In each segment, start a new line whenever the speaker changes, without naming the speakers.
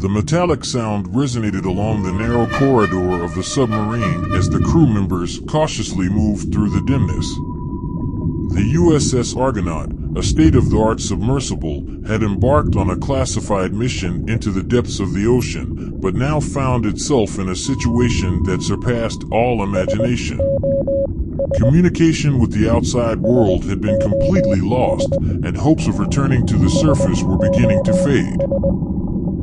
The metallic sound resonated along the narrow corridor of the submarine as the crew members cautiously moved through the dimness. The USS Argonaut, a state-of-the-art submersible, had embarked on a classified mission into the depths of the ocean, but now found itself in a situation that surpassed all imagination. Communication with the outside world had been completely lost, and hopes of returning to the surface were beginning to fade.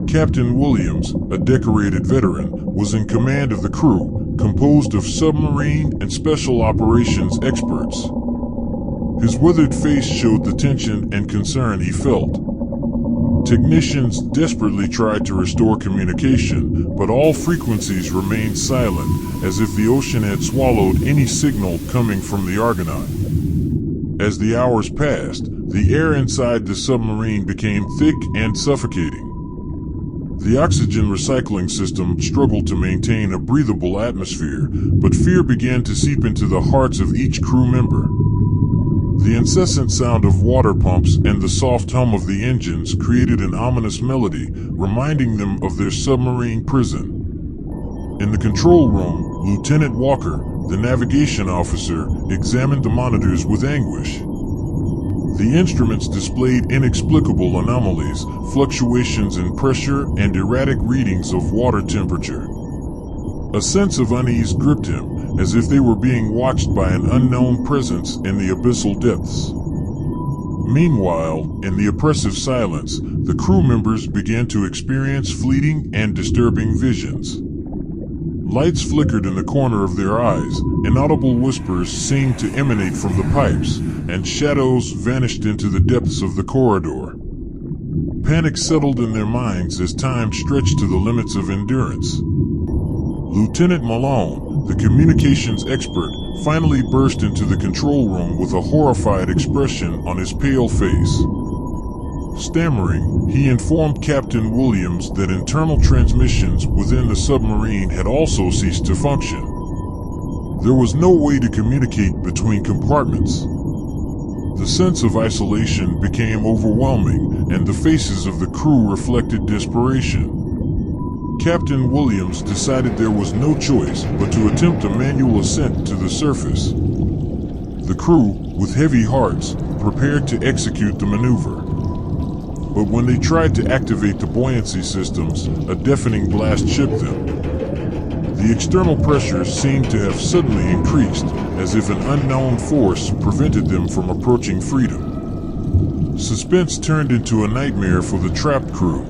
Captain Williams, a decorated veteran, was in command of the crew, composed of submarine and special operations experts. His withered face showed the tension and concern he felt. Technicians desperately tried to restore communication, but all frequencies remained silent, as if the ocean had swallowed any signal coming from the Argonaut. As the hours passed, the air inside the submarine became thick and suffocating. The oxygen recycling system struggled to maintain a breathable atmosphere, but fear began to seep into the hearts of each crew member. The incessant sound of water pumps and the soft hum of the engines created an ominous melody, reminding them of their submarine prison. In the control room, Lieutenant Walker, the navigation officer, examined the monitors with anguish. The instruments displayed inexplicable anomalies, fluctuations in pressure, and erratic readings of water temperature. A sense of unease gripped him, as if they were being watched by an unknown presence in the abyssal depths. Meanwhile, in the oppressive silence, the crew members began to experience fleeting and disturbing visions. Lights flickered in the corner of their eyes, inaudible whispers seemed to emanate from the pipes, and shadows vanished into the depths of the corridor. Panic settled in their minds as time stretched to the limits of endurance. Lieutenant Malone, the communications expert, finally burst into the control room with a horrified expression on his pale face. Stammering, he informed Captain Williams that internal transmissions within the submarine had also ceased to function. There was no way to communicate between compartments. The sense of isolation became overwhelming, and the faces of the crew reflected desperation. Captain Williams decided there was no choice but to attempt a manual ascent to the surface. The crew, with heavy hearts, prepared to execute the maneuver. But when they tried to activate the buoyancy systems, a deafening blast shook them. The external pressure seemed to have suddenly increased, as if an unknown force prevented them from approaching freedom. Suspense turned into a nightmare for the trapped crew.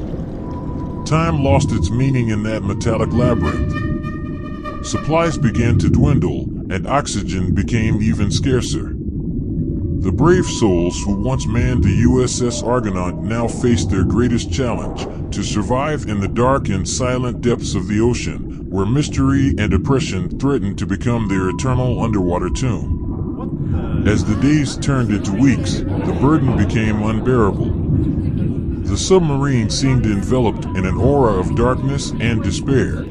Time lost its meaning in that metallic labyrinth. Supplies began to dwindle, and oxygen became even scarcer. The brave souls who once manned the USS Argonaut now faced their greatest challenge: to survive in the dark and silent depths of the ocean, where mystery and oppression threatened to become their eternal underwater tomb. As the days turned into weeks, the burden became unbearable. The submarine seemed enveloped in an aura of darkness and despair.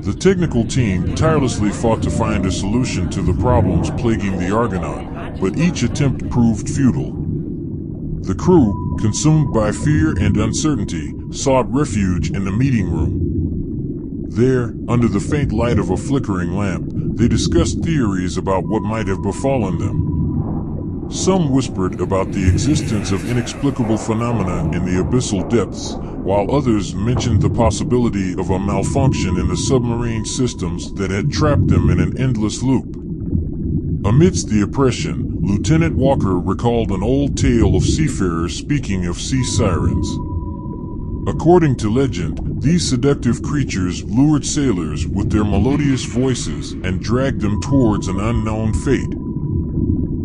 The technical team tirelessly fought to find a solution to the problems plaguing the Argonaut, but each attempt proved futile. The crew, consumed by fear and uncertainty, sought refuge in the meeting room. There, under the faint light of a flickering lamp, they discussed theories about what might have befallen them. Some whispered about the existence of inexplicable phenomena in the abyssal depths, while others mentioned the possibility of a malfunction in the submarine systems that had trapped them in an endless loop. Amidst the oppression, Lieutenant Walker recalled an old tale of seafarers speaking of sea sirens. According to legend, these seductive creatures lured sailors with their melodious voices and dragged them towards an unknown fate.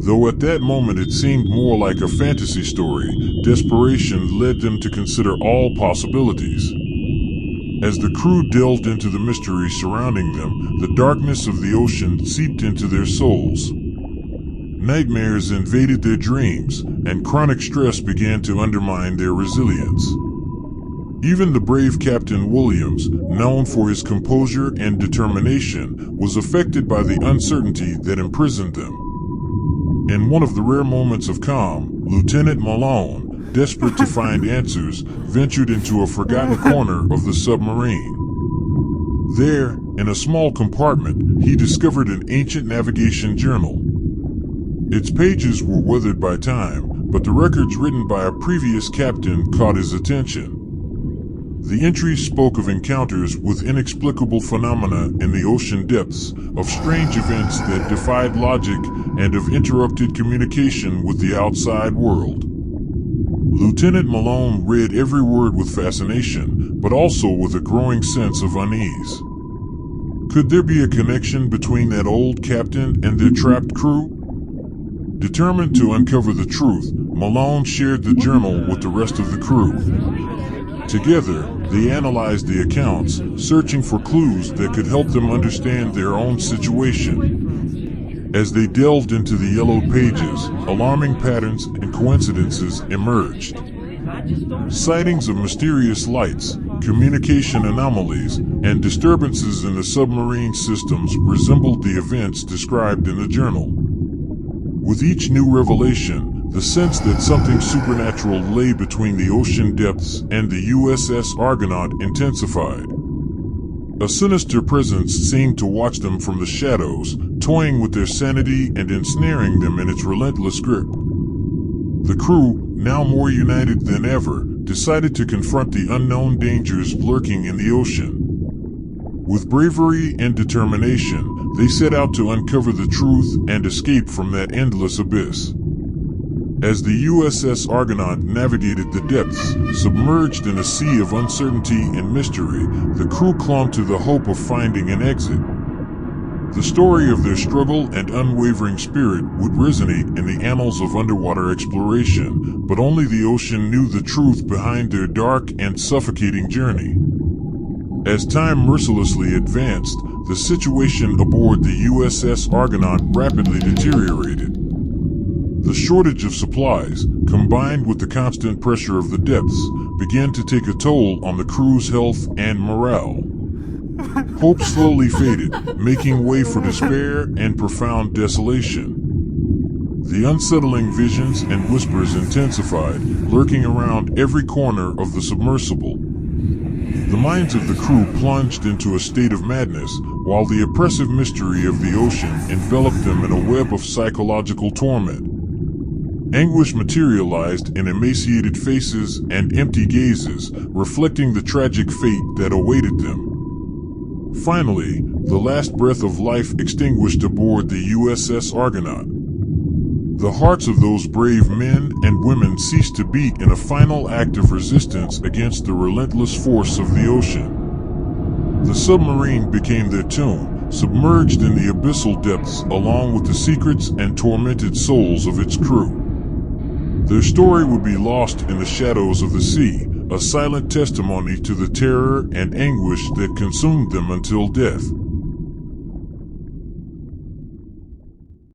Though at that moment it seemed more like a fantasy story, desperation led them to consider all possibilities. As the crew delved into the mystery surrounding them, the darkness of the ocean seeped into their souls. Nightmares invaded their dreams, and chronic stress began to undermine their resilience. Even the brave Captain Williams, known for his composure and determination, was affected by the uncertainty that imprisoned them. In one of the rare moments of calm, Lieutenant Malone, desperate to find answers, ventured into a forgotten corner of the submarine. There, in a small compartment, he discovered an ancient navigation journal. Its pages were weathered by time, but the records written by a previous captain caught his attention. The entries spoke of encounters with inexplicable phenomena in the ocean depths, of strange events that defied logic, and of interrupted communication with the outside world. Lieutenant Malone read every word with fascination, but also with a growing sense of unease. Could there be a connection between that old captain and their trapped crew? Determined to uncover the truth, Malone shared the journal with the rest of the crew. Together, they analyzed the accounts, searching for clues that could help them understand their own situation. As they delved into the yellowed pages, alarming patterns and coincidences emerged. Sightings of mysterious lights, communication anomalies, and disturbances in the submarine systems resembled the events described in the journal. With each new revelation, the sense that something supernatural lay between the ocean depths and the USS Argonaut intensified. A sinister presence seemed to watch them from the shadows, toying with their sanity and ensnaring them in its relentless grip. The crew, now more united than ever, decided to confront the unknown dangers lurking in the ocean. With bravery and determination, they set out to uncover the truth and escape from that endless abyss. As the USS Argonaut navigated the depths, submerged in a sea of uncertainty and mystery, the crew clung to the hope of finding an exit. The story of their struggle and unwavering spirit would resonate in the annals of underwater exploration, but only the ocean knew the truth behind their dark and suffocating journey. As time mercilessly advanced, the situation aboard the USS Argonaut rapidly deteriorated. The shortage of supplies, combined with the constant pressure of the depths, began to take a toll on the crew's health and morale. Hope slowly faded, making way for despair and profound desolation. The unsettling visions and whispers intensified, lurking around every corner of the submersible. The minds of the crew plunged into a state of madness, while the oppressive mystery of the ocean enveloped them in a web of psychological torment. Anguish materialized in emaciated faces and empty gazes, reflecting the tragic fate that awaited them. Finally, the last breath of life extinguished aboard the USS Argonaut. The hearts of those brave men and women ceased to beat in a final act of resistance against the relentless force of the ocean. The submarine became their tomb, submerged in the abyssal depths along with the secrets and tormented souls of its crew. Their story would be lost in the shadows of the sea, a silent testimony to the terror and anguish that consumed them until death.